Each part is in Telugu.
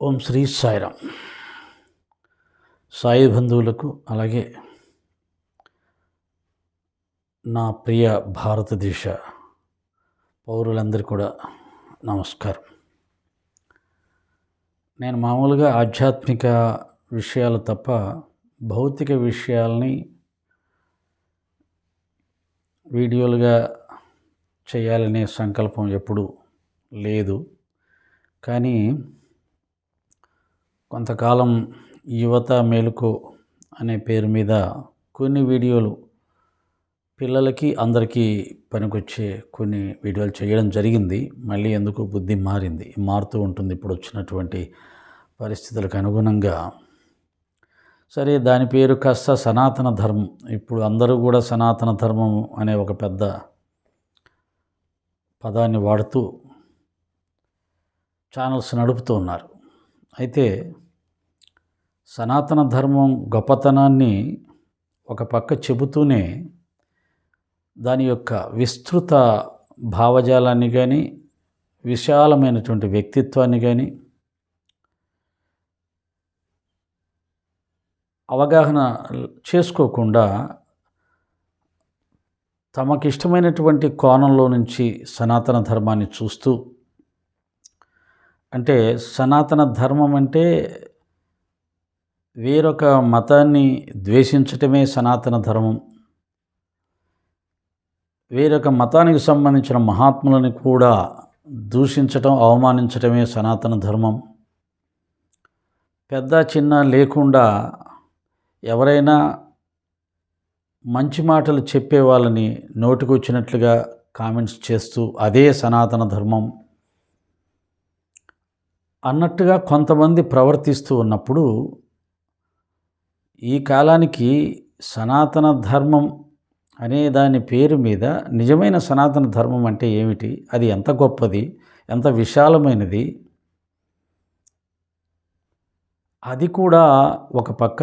ఓం శ్రీ సాయిరామ్. సాయి బంధువులకు అలాగే నా ప్రియ భారతదేశ పౌరులందరికీ కూడా నమస్కారం. నేను మామూలుగా ఆధ్యాత్మిక విషయాలు తప్ప భౌతిక విషయాల్ని వీడియోలుగా చేయాలనే సంకల్పం ఎప్పుడూ లేదు. కానీ కొంతకాలం యువత మేలుకో అనే పేరు మీద కొన్ని వీడియోలు పిల్లలకి అందరికీ పనికొచ్చే కొన్ని వీడియోలు చేయడం జరిగింది. మళ్ళీ ఎందుకు బుద్ధి మారుతూ ఉంటుంది ఇప్పుడు వచ్చినటువంటి పరిస్థితులకు అనుగుణంగా. సరే, దాని పేరు కాస్త సనాతన ధర్మం. ఇప్పుడు అందరూ కూడా సనాతన ధర్మం అనే ఒక పెద్ద పదాన్ని వాడుతూ ఛానల్స్ నడుపుతూ ఉన్నారు. అయితే సనాతన ధర్మం గొప్పతనాన్ని ఒక పక్క చెబుతూనే దాని యొక్క విస్తృత భావజాలాన్ని కానీ విశాలమైనటువంటి వ్యక్తిత్వాన్ని కానీ అవగాహన చేసుకోకుండా తమకిష్టమైనటువంటి కోణంలో నుంచి సనాతన ధర్మాన్ని చూస్తూ, అంటే సనాతన ధర్మం అంటే వేరొక మతాన్ని ద్వేషించటమే సనాతన ధర్మం, వేరొక మతానికి సంబంధించిన మహాత్ములని కూడా దూషించటం, అవమానించటమే సనాతన ధర్మం. పెద్ద చిన్న లేకుండా ఎవరైనా మంచి మాటలు చెప్పే వాళ్ళని నోటికొచ్చినట్లుగా కామెంట్స్ చేస్తూ అదే సనాతన ధర్మం అన్నట్టుగా కొంతమంది ప్రవర్తిస్తూ ఉన్నప్పుడు, ఈ కాలానికి సనాతన ధర్మం అనే దాని పేరు మీద నిజమైన సనాతన ధర్మం అంటే ఏమిటి, అది ఎంత గొప్పది, ఎంత విశాలమైనది, అది కూడా ఒక పక్క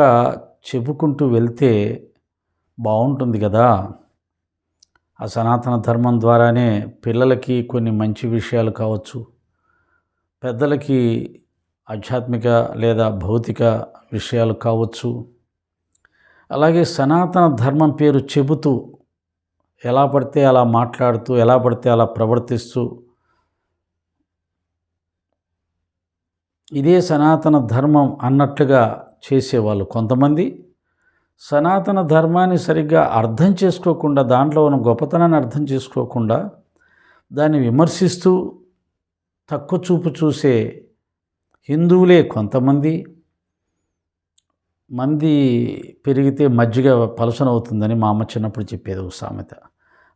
చెప్పుకుంటూ వెళ్తే బాగుంటుంది కదా. ఆ సనాతన ధర్మం ద్వారానే పిల్లలకి కొన్ని మంచి విషయాలు కావచ్చు, పెద్దలకి ఆధ్యాత్మిక లేదా భౌతిక విషయాలు కావచ్చు. అలాగే సనాతన ధర్మం పేరు చెబుతూ ఎలా పడితే అలా మాట్లాడుతూ, ఎలా పడితే అలా ప్రవర్తిస్తూ ఇదే సనాతన ధర్మం అన్నట్లుగా చేసేవాళ్ళు కొంతమంది. సనాతన ధర్మాన్ని సరిగ్గా అర్థం చేసుకోకుండా, దాంట్లో ఉన్న గొప్పతనాన్ని అర్థం చేసుకోకుండా దాన్ని విమర్శిస్తూ తక్కువ చూపు చూసే హిందువులే కొంతమంది. మంది పెరిగితే మజ్జిగ పలసనవుతుందని మా అమ్మ చిన్నప్పుడు చెప్పేది ఒక సామెత.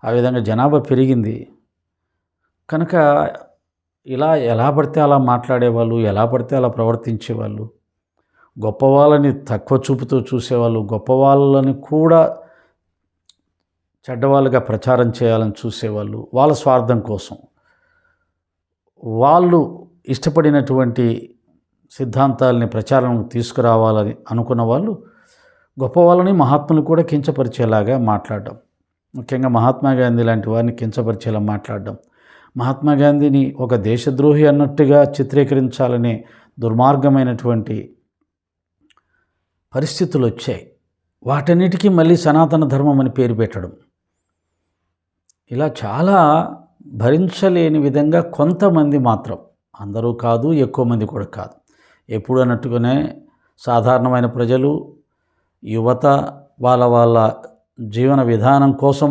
ఆ విధంగా జనాభా పెరిగింది కనుక ఇలా ఎలా పడితే అలా మాట్లాడేవాళ్ళు, ఎలా పడితే అలా ప్రవర్తించేవాళ్ళు, గొప్పవాళ్ళని తక్కువ చూపుతూ చూసేవాళ్ళు, గొప్పవాళ్ళని కూడా చెడ్డవాళ్ళుగా ప్రచారం చేయాలని చూసేవాళ్ళు. వాళ్ళ స్వార్థం కోసం, వాళ్ళు ఇష్టపడినటువంటి సిద్ధాంతాలని ప్రచారం తీసుకురావాలని అనుకున్న వాళ్ళు గొప్పవాళ్ళని, మహాత్ములు కూడా కించపరిచేలాగా మాట్లాడడం, ముఖ్యంగా మహాత్మా గాంధీ లాంటి వారిని కించపరిచేలా మాట్లాడడం, మహాత్మా గాంధీని ఒక దేశద్రోహి అన్నట్టుగా చిత్రీకరించాలనే దుర్మార్గమైనటువంటి పరిస్థితులు వచ్చాయి. వాటన్నిటికీ మళ్ళీ సనాతన ధర్మం అని పేరు పెట్టడం, ఇలా చాలా భరించలేని విధంగా కొంతమంది మాత్రం, అందరూ కాదు, ఎక్కువ మంది కూడా కాదు, ఎప్పుడు అన్నట్టుగానే సాధారణమైన ప్రజలు, యువత వాళ్ళ జీవన విధానం కోసం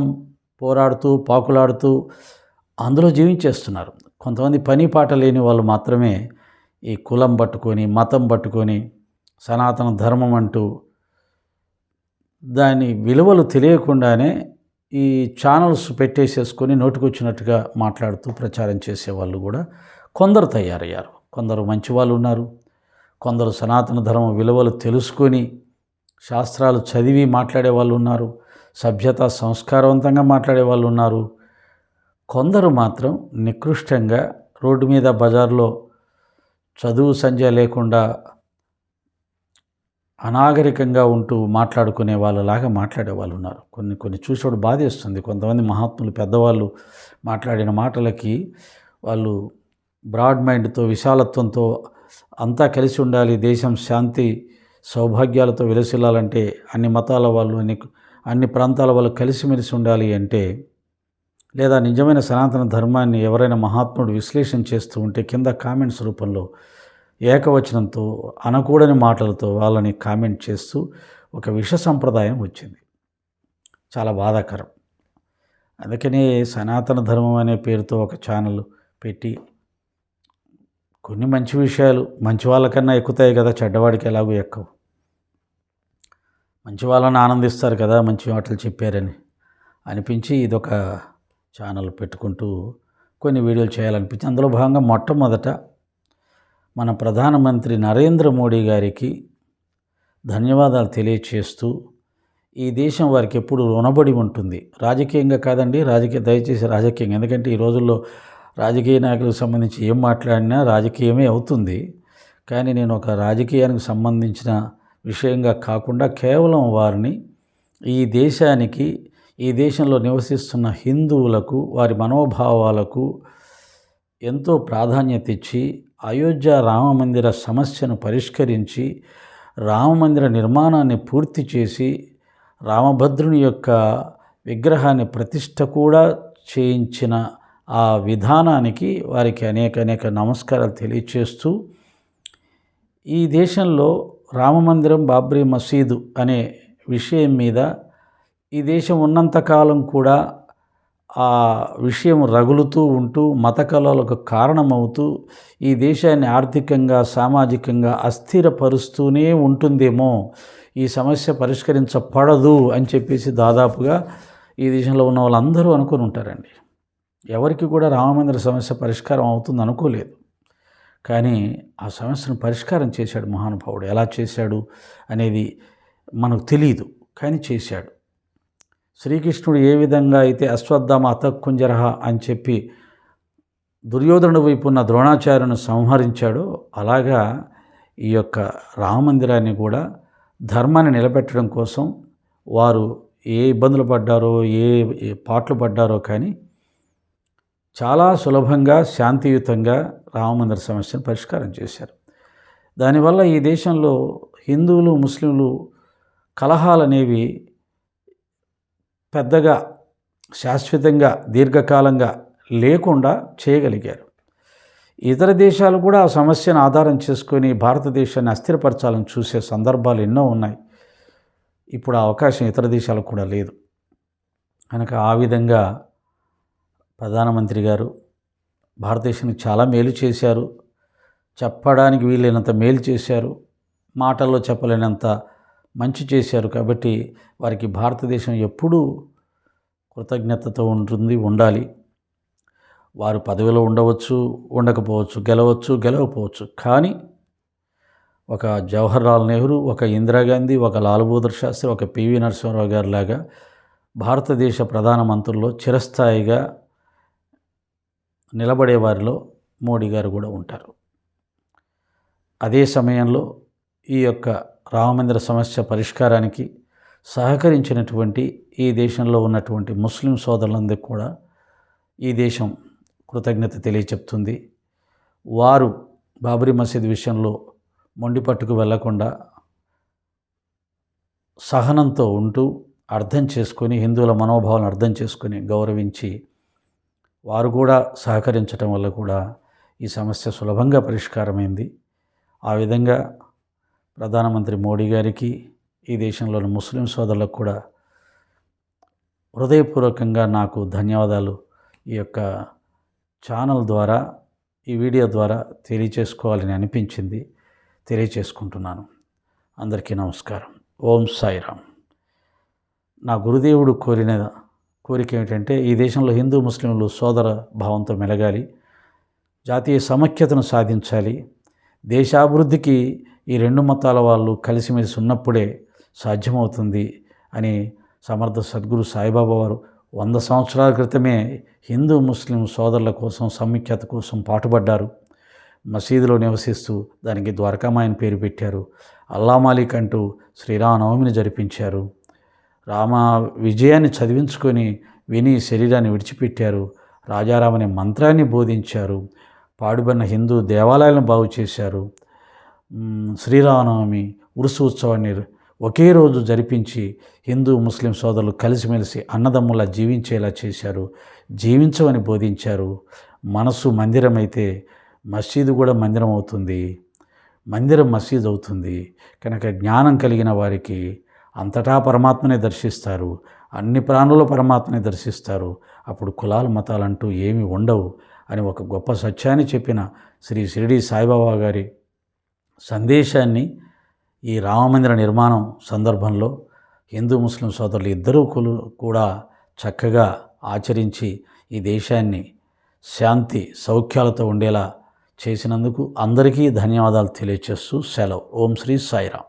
పోరాడుతూ పాకులాడుతూ అందులో జీవించేస్తున్నారు. కొంతమంది పని పాట లేని వాళ్ళు మాత్రమే ఈ కులం పట్టుకొని, మతం పట్టుకొని, సనాతన ధర్మం అంటూ దాని విలువలు తెలియకుండానే ఈ ఛానల్స్ పెట్టేసేసుకొని నోటికొచ్చినట్టుగా మాట్లాడుతూ ప్రచారం చేసేవాళ్ళు కూడా కొందరు తయారయ్యారు. కొందరు మంచి వాళ్ళు ఉన్నారు, కొందరు సనాతన ధర్మం విలువలు తెలుసుకొని శాస్త్రాలు చదివి మాట్లాడే వాళ్ళు ఉన్నారు, సభ్యత సంస్కారవంతంగా మాట్లాడే వాళ్ళు ఉన్నారు. కొందరు మాత్రం నికృష్టంగా రోడ్డు మీద బజార్లో చదువు సంధ్య లేకుండా అనాగరికంగా ఉంటూ మాట్లాడుకునే వాళ్ళలాగా మాట్లాడే వాళ్ళు ఉన్నారు. కొన్ని చూసేవాడు బాధేస్తుంది. కొంతమంది మహాత్ములు పెద్దవాళ్ళు మాట్లాడిన మాటలకి వాళ్ళు బ్రాడ్ మైండ్తో, విశాలత్వంతో అంతా కలిసి ఉండాలి, దేశం శాంతి సౌభాగ్యాలతో విలసిల్లాలంటే అన్ని మతాల వాళ్ళు అన్ని ప్రాంతాల వాళ్ళు కలిసిమెలిసి ఉండాలి అంటే, లేదా నిజమైన సనాతన ధర్మాన్ని ఎవరైనా మహాత్ముడు విశ్లేషణ చేస్తూ ఉంటే కింద కామెంట్స్ రూపంలో ఏకవచనంతో అనకూడని మాటలతో వాళ్ళని కామెంట్ చేస్తూ ఒక విష సంప్రదాయం వచ్చింది. చాలా బాధాకరం. అందుకనే సనాతన ధర్మం అనే పేరుతో ఒక ఛానల్ పెట్టి కొన్ని మంచి విషయాలు మంచి వాళ్ళకన్నా ఎక్కుతాయి కదా, చెడ్డవాడికి ఎలాగో ఎక్కవు. మంచి వాళ్ళని ఆనందిస్తారు కదా మంచి మాటలు చెప్పారని అనిపించి ఇదొక ఛానల్ పెట్టుకుంటూ కొన్ని వీడియోలు చేయాలనిపించి, అందులో భాగంగా మొట్టమొదట మన ప్రధానమంత్రి నరేంద్ర మోడీ గారికి ధన్యవాదాలు తెలియచేస్తూ, ఈ దేశం వారికి ఎప్పుడు రుణపడి ఉంటుంది. రాజకీయంగా కాదండి, దయచేసి రాజకీయంగా, ఎందుకంటే ఈ రోజుల్లో రాజకీయ నాయకులకు సంబంధించి ఏం మాట్లాడినా రాజకీయమే అవుతుంది. కానీ నేను ఒక రాజకీయానికి సంబంధించిన విషయంగా కాకుండా కేవలం వారిని ఈ దేశంలో నివసిస్తున్న హిందువులకు, వారి మనోభావాలకు ఎంతో ప్రాధాన్యత ఇచ్చి అయోధ్య రామమందిర సమస్యను పరిష్కరించి రామమందిర నిర్మాణాన్ని పూర్తి చేసి రామభద్రుని యొక్క విగ్రహాన్ని ప్రతిష్ఠ కూడా చేయించిన ఆ విధానానికి వారికి అనేక నమస్కారాలు తెలియచేస్తూ, ఈ దేశంలో రామమందిరం, బాబ్రీ మసీదు అనే విషయం మీద ఈ దేశం ఉన్నంతకాలం కూడా ఆ విషయం రగులుతూ ఉంటూ మత కలహాలకు కారణమవుతూ ఈ దేశాన్ని ఆర్థికంగా, సామాజికంగా అస్థిరపరుస్తూనే ఉంటుందేమో, ఈ సమస్య పరిష్కరించబడదు అని చెప్పేసి దాదాపుగా ఈ దేశంలో ఉన్న వాళ్ళందరూ అనుకుని ఉంటారండి. ఎవరికి కూడా రామమందిర సమస్య పరిష్కారం అవుతుంది అనుకోలేదు. కానీ ఆ సమస్యను పరిష్కారం చేశాడు మహానుభావుడు. ఎలా చేశాడు అనేది మనకు తెలియదు, కానీ చేశాడు. శ్రీకృష్ణుడు ఏ విధంగా అయితే అశ్వత్థామ అతకుంజరహ అని చెప్పి దుర్యోధనుడు వైపు ఉన్న ద్రోణాచార్యుని సంహరించాడో, అలాగా ఈ యొక్క రామమందిరాన్ని కూడా ధర్మాన్ని నిలబెట్టడం కోసం వారు ఏ ఇబ్బందులు పడ్డారో, ఏ పాట్లు పడ్డారో, కానీ చాలా సులభంగా, శాంతియుతంగా రామమందిర సమస్యను పరిష్కారం చేశారు. దానివల్ల ఈ దేశంలో హిందువులు, ముస్లింలు కలహాలు అనేవి పెద్దగా శాశ్వతంగా, దీర్ఘకాలంగా లేకుండా చేయగలిగారు. ఇతర దేశాలు కూడా ఆ సమస్యను ఆధారం చేసుకొని భారతదేశాన్ని అస్థిరపరచాలని చూసే సందర్భాలు ఎన్నో ఉన్నాయి. ఇప్పుడు ఆ అవకాశం ఇతర దేశాలకు కూడా లేదు. కనుక ఆ విధంగా ప్రధానమంత్రి గారు భారతదేశానికి చాలా మేలు చేశారు. చెప్పడానికి వీలైనంత మేలు చేశారు, మాటల్లో చెప్పలేనంత మంచి చేశారు. కాబట్టి వారికి భారతదేశం ఎప్పుడూ కృతజ్ఞతతో ఉండాలి. వారు పదవిలో ఉండవచ్చు, ఉండకపోవచ్చు, గెలవచ్చు, గెలవకపోవచ్చు, కానీ ఒక జవహర్లాల్ నెహ్రూ, ఒక ఇందిరాగాంధీ, ఒక లాల్ బహదూర్ శాస్త్రి, ఒక పివి నరసింహారావు గారి లాగా భారతదేశ ప్రధానమంత్రుల్లో చిరస్థాయిగా నిలబడే వారిలో మోడీ గారు కూడా ఉంటారు. అదే సమయంలో ఈ యొక్క రామమందిర సమస్య పరిష్కారానికి సహకరించినటువంటి ఈ దేశంలో ఉన్నటువంటి ముస్లిం సోదరులందరికీ కూడా ఈ దేశం కృతజ్ఞత తెలియచెప్తుంది. వారు బాబ్రీ మసీద్ విషయంలో మొండిపట్టుకు వెళ్లకుండా సహనంతో ఉంటూ అర్థం చేసుకొని, హిందువుల మనోభావాలను అర్థం చేసుకొని గౌరవించి వారు కూడా సహకరించడం వల్ల కూడా ఈ సమస్య సులభంగా పరిష్కారమైంది. ఆ విధంగా ప్రధానమంత్రి మోడీ గారికి, ఈ దేశంలోని ముస్లిం సోదరులకు కూడా హృదయపూర్వకంగా నాకు ధన్యవాదాలు ఈ యొక్క ఛానల్ ద్వారా, ఈ వీడియో ద్వారా తెలియచేసుకోవాలని అనిపించింది. తెలియచేసుకుంటున్నాను. అందరికీ నమస్కారం. ఓం సాయిరామ్. నా గురుదేవుడు కోరిక ఏమిటంటే, ఈ దేశంలో హిందూ ముస్లింలు సోదర భావంతో మెలగాలి, జాతీయ సమైక్యతను సాధించాలి. దేశాభివృద్ధికి ఈ రెండు మతాల వాళ్ళు కలిసిమెలిసి ఉన్నప్పుడే సాధ్యమవుతుంది అని సమర్థ సద్గురు సాయిబాబా వారు 100 సంవత్సరాల క్రితమే హిందూ ముస్లిం సోదరుల కోసం, సమైక్యత కోసం పాటుపడ్డారు. మసీదులో నివసిస్తూ దానికి ద్వారకామాయని పేరు పెట్టారు. అల్లా మాలిక్ అంటూ శ్రీరామనవమిని జరిపించారు. రామ విజయాన్ని చదివించుకొని విని శరీరాన్ని విడిచిపెట్టారు. రాజారామనే మంత్రాన్ని బోధించారు. పాడుబడిన హిందూ దేవాలయాలను బాగు చేశారు. శ్రీరామనవమి ఉరుసు ఉత్సవాన్ని ఒకే రోజు జరిపించి హిందూ ముస్లిం సోదరులు కలిసిమెలిసి అన్నదమ్ములా జీవించేలా చేశారు. జీవించమని బోధించారు. మనసు మందిరం అయితే మసీదు కూడా మందిరం అవుతుంది, మందిరం మసీదు అవుతుంది. కనుక జ్ఞానం కలిగిన వారికి అంతటా పరమాత్మనే దర్శిస్తారు, అన్ని ప్రాణుల పరమాత్మనే దర్శిస్తారు. అప్పుడు కులాలు మతాలంటూ ఏమీ ఉండవు అని ఒక గొప్ప సత్యాన్ని చెప్పిన శ్రీ షిరిడి సాయిబాబా గారి సందేశాన్ని ఈ రామమందిర నిర్మాణం సందర్భంలో హిందూ ముస్లిం సోదరులు ఇద్దరూ కూడా చక్కగా ఆచరించి ఈ దేశాన్ని శాంతి సౌఖ్యాలతో ఉండేలా చేసినందుకు అందరికీ ధన్యవాదాలు తెలియచేస్తూ సెలవు. ఓం శ్రీ సాయిరామ్.